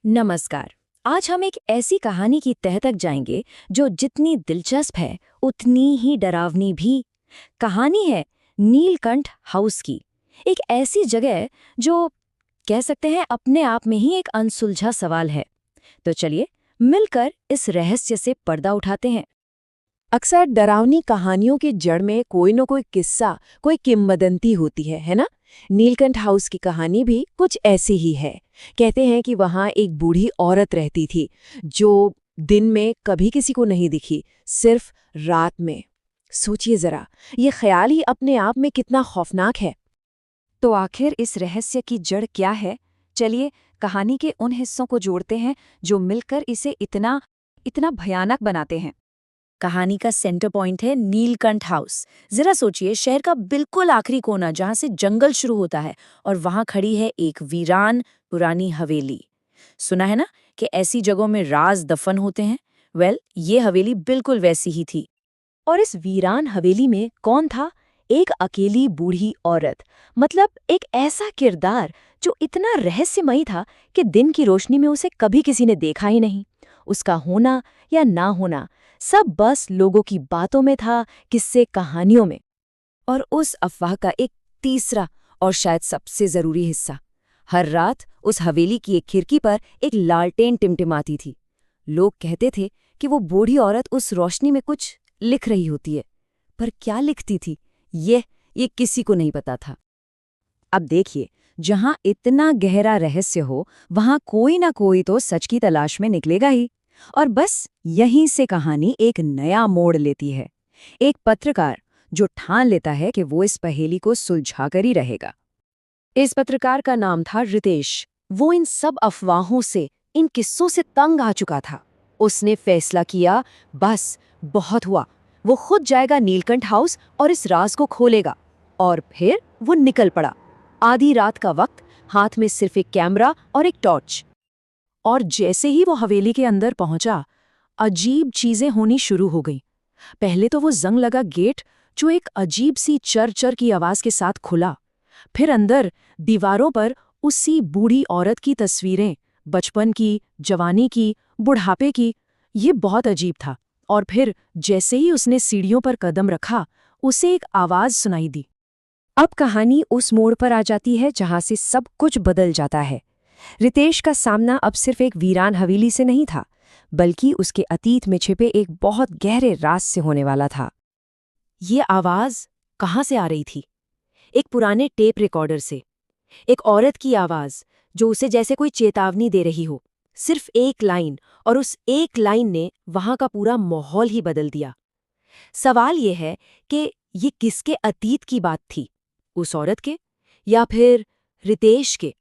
नमस्कार। आज हम एक ऐसी कहानी की तह तक जाएंगे जो जितनी दिलचस्प है उतनी ही डरावनी भी। कहानी है नीलकंठ हाउस की। एक ऐसी जगह जो कह सकते हैं अपने आप में ही एक अनसुलझा सवाल है। तो चलिए मिलकर इस रहस्य से पर्दा उठाते हैं। अक्सर डरावनी कहानियों की जड़ में कोई न कोई किस्सा, कोई किंवदंती होती है ना। नीलकंठ हाउस की कहानी भी कुछ ऐसी ही है। कहते हैं कि वहां एक बूढ़ी औरत रहती थी जो दिन में कभी किसी को नहीं दिखी, सिर्फ रात में। सोचिए जरा, ये ख्याल ही अपने आप में कितना खौफनाक है। तो आखिर इस रहस्य की जड़ क्या है? चलिए कहानी के उन हिस्सों को जोड़ते हैं जो मिलकर इसे इतना इतना भयानक बनाते हैं। कहानी का सेंटर पॉइंट है नीलकंठ हाउस। जरा सोचिए, शहर का बिल्कुल आखिरी कोना जहां से जंगल शुरू होता है और वहां खड़ी है एक वीरान पुरानी हवेली। सुना है ना कि ऐसी जगहों में राज दफन होते हैं। ये हवेली बिल्कुल वैसी ही थी। और इस वीरान हवेली में कौन था? एक अकेली बूढ़ी औरत, मतलब एक ऐसा किरदार जो इतना रहस्यमयी था कि दिन की रोशनी में उसे कभी किसी ने देखा ही नहीं। उसका होना या ना होना सब बस लोगों की बातों में था, किस्से कहानियों में। और उस अफवाह का एक तीसरा और शायद सबसे जरूरी हिस्सा, हर रात उस हवेली की एक खिड़की पर एक लालटेन टिमटिमाती थी। लोग कहते थे कि वो बूढ़ी औरत उस रोशनी में कुछ लिख रही होती है, पर क्या लिखती थी ये किसी को नहीं पता था। अब देखिए, जहां इतना गहरा रहस्य हो वहां कोई ना कोई तो सच की तलाश में निकलेगा ही। और बस यहीं से कहानी एक नया मोड़ लेती है। एक पत्रकार जो ठान लेता है कि वो इस पहेली को सुलझा कर ही रहेगा। इस पत्रकार का नाम था रितेश। वो इन सब अफवाहों से, इन किस्सों से तंग आ चुका था। उसने फैसला किया, बस बहुत हुआ। वो खुद जाएगा नीलकंठ हाउस और इस राज को खोलेगा। और फिर वो निकल पड़ा। आधी रात का वक्त, हाथ में सिर्फ एक कैमरा और एक टॉर्च। और जैसे ही वो हवेली के अंदर पहुंचा, अजीब चीजें होनी शुरू हो गईं। पहले तो वो जंग लगा गेट, जो एक अजीब सी चर चर की आवाज के साथ खुला। फिर अंदर दीवारों पर उसी बूढ़ी औरत की तस्वीरें, बचपन की, जवानी की, बुढ़ापे की। ये बहुत अजीब था। और फिर जैसे ही उसने सीढ़ियों पर कदम रखा, उसे एक आवाज सुनाई दी। अब कहानी उस मोड़ पर आ जाती है जहां से सब कुछ बदल जाता है। रितेश का सामना अब सिर्फ एक वीरान हवेली से नहीं था, बल्कि उसके अतीत में छिपे एक बहुत गहरे राज से होने वाला था। ये आवाज कहाँ से आ रही थी? एक पुराने टेप रिकॉर्डर से। एक औरत की आवाज जो उसे जैसे कोई चेतावनी दे रही हो। सिर्फ एक लाइन, और उस एक लाइन ने वहां का पूरा माहौल ही बदल दिया। सवाल ये है कि ये किसके अतीत की बात थी? उस औरत के, या फिर रितेश के?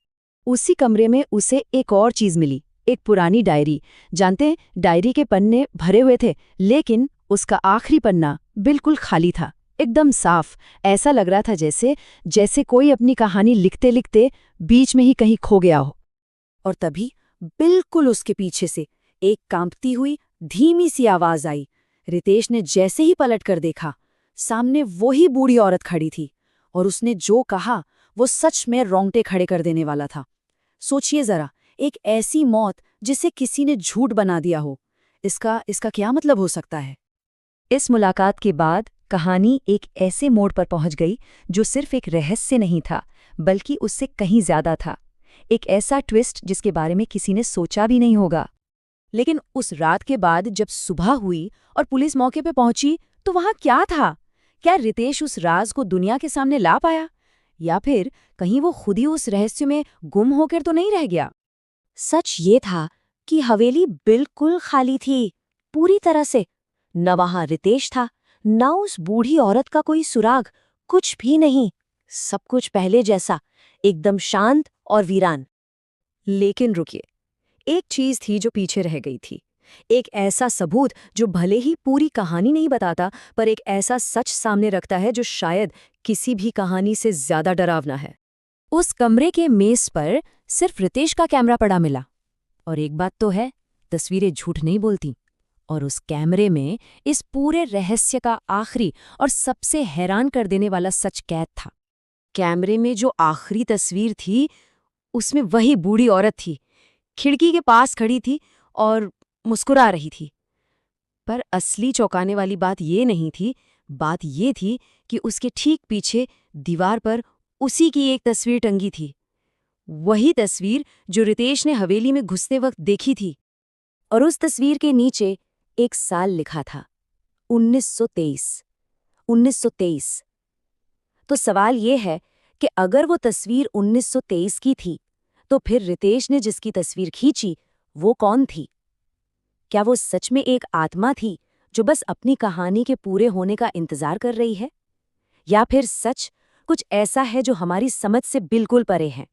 उसी कमरे में उसे एक और चीज मिली, एक पुरानी डायरी। जानते हैं, डायरी के पन्ने भरे हुए थे, लेकिन उसका आखिरी पन्ना बिल्कुल खाली था, एकदम साफ। ऐसा लग रहा था जैसे जैसे कोई अपनी कहानी लिखते लिखते बीच में ही कहीं खो गया हो। और तभी बिल्कुल उसके पीछे से एक कांपती हुई धीमी सी आवाज आई। रितेश ने जैसे ही पलट कर देखा, सामने वही बूढ़ी औरत खड़ी थी। और उसने जो कहा वो सच में रोंगटे खड़े कर देने वाला था। सोचिए जरा, एक ऐसी मौत जिसे किसी ने झूठ बना दिया हो। इसका क्या मतलब हो सकता है? इस मुलाकात के बाद कहानी एक ऐसे मोड़ पर पहुंच गई जो सिर्फ एक रहस्य नहीं था, बल्कि उससे कहीं ज्यादा था। एक ऐसा ट्विस्ट जिसके बारे में किसी ने सोचा भी नहीं होगा। लेकिन उस रात के बाद जब सुबह हुई और पुलिस मौके पे पहुंची, तो वहां क्या था? क्या रितेश उस राज को दुनिया के सामने ला पाया, या फिर कहीं वो खुद ही उस रहस्य में गुम होकर तो नहीं रह गया? सच ये था कि हवेली बिल्कुल खाली थी, पूरी तरह से। न वहां रितेश था, न उस बूढ़ी औरत का कोई सुराग, कुछ भी नहीं। सब कुछ पहले जैसा, एकदम शांत और वीरान। लेकिन रुकिए, एक चीज थी जो पीछे रह गई थी। एक ऐसा सबूत जो भले ही पूरी कहानी नहीं बताता, पर एक ऐसा सच सामने रखता है जो शायद किसी भी कहानी से ज्यादा डरावना है। उस कमरे के मेज पर सिर्फ रितेश का कैमरा पड़ा मिला। और एक बात तो है, तस्वीरें झूठ नहीं बोलती। और उस कैमरे में इस पूरे रहस्य का आखिरी और सबसे हैरान कर देने वाला सच कैद था। कैमरे में जो आखिरी तस्वीर थी, उसमें वही बूढ़ी औरत थी, खिड़की के पास खड़ी थी और मुस्कुरा रही थी। पर असली चौंकाने वाली बात ये नहीं थी, बात ये थी कि उसके ठीक पीछे दीवार पर उसी की एक तस्वीर टंगी थी। वही तस्वीर जो रितेश ने हवेली में घुसते वक्त देखी थी। और उस तस्वीर के नीचे एक साल लिखा था, 1923। 1923। तो सवाल ये है कि अगर वो तस्वीर 1923 की थी, तो फिर रितेश ने जिसकी तस्वीर खींची वो कौन थी? क्या वो सच में एक आत्मा थी जो बस अपनी कहानी के पूरे होने का इंतजार कर रही है? या फिर सच कुछ ऐसा है जो हमारी समझ से बिल्कुल परे है?